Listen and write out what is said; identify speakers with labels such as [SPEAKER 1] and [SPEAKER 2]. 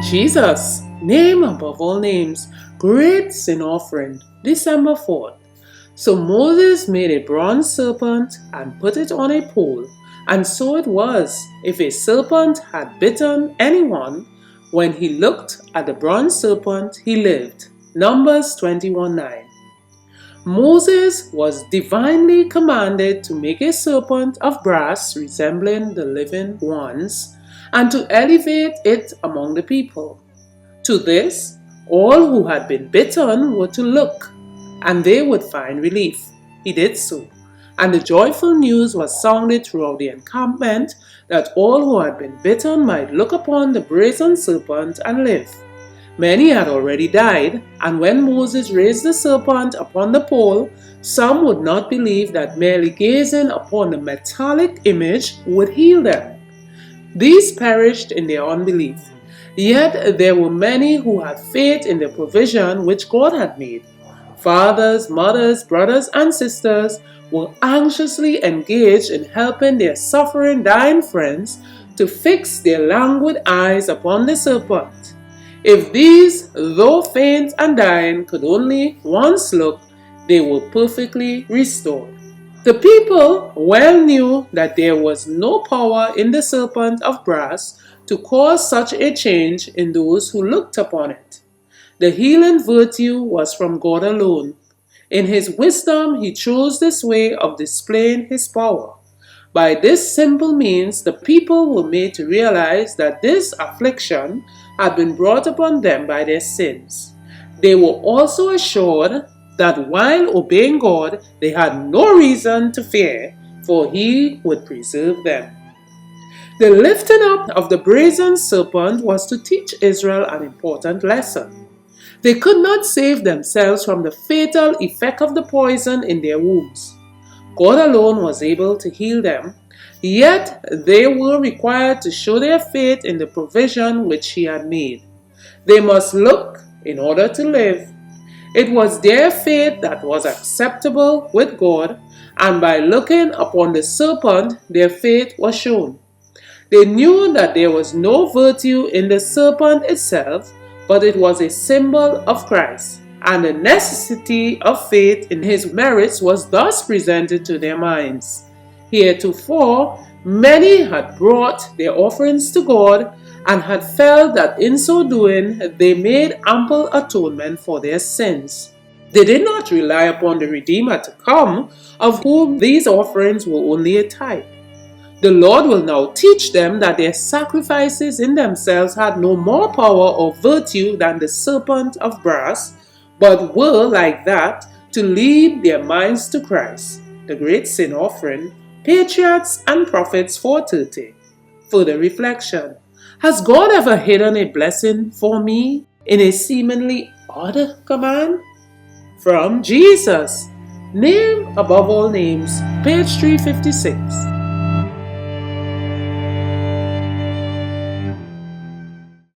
[SPEAKER 1] Jesus, name above all names, great sin offering, December 4th. So Moses made a bronze serpent and put it on a pole. And so it was, if a serpent had bitten anyone, when he looked at the bronze serpent, he lived. Numbers 21:9. Moses was divinely commanded to make a serpent of brass resembling the living ones, and to elevate it among the people. To this, all who had been bitten were to look, and they would find relief. He did so, and the joyful news was sounded throughout the encampment that all who had been bitten might look upon the brazen serpent and live. Many had already died, and when Moses raised the serpent upon the pole, some would not believe that merely gazing upon the metallic image would heal them. These perished in their unbelief. Yet there were many who had faith in the provision which God had made. Fathers, mothers, brothers, and sisters were anxiously engaged in helping their suffering, dying friends to fix their languid eyes upon the serpent. If these, though faint and dying, could only once look, they were perfectly restored. The people well knew that there was no power in the serpent of brass to cause such a change in those who looked upon it. The healing virtue was from God alone. In His wisdom, He chose this way of displaying His power. By this simple means, the people were made to realize that this affliction had been brought upon them by their sins. They were also assured that while obeying God, they had no reason to fear, for He would preserve them. The lifting up of the brazen serpent was to teach Israel an important lesson. They could not save themselves from the fatal effect of the poison in their wounds. God alone was able to heal them, yet they were required to show their faith in the provision which He had made. They must look in order to live. It was their faith that was acceptable with God, and by looking upon the serpent, their faith was shown. They knew that there was no virtue in the serpent itself, but it was a symbol of Christ, and the necessity of faith in His merits was thus presented to their minds. Heretofore, many had brought their offerings to God and had felt that in so doing they made ample atonement for their sins. They did not rely upon the Redeemer to come, of whom these offerings were only a type. The Lord will now teach them that their sacrifices in themselves had no more power or virtue than the serpent of brass, but were, like that, to lead their minds to Christ, the great sin offering, Patriarchs and Prophets 4:30. Further reflection. Has God ever hidden a blessing for me in a seemingly odd command? From Jesus, name above all names, page 356.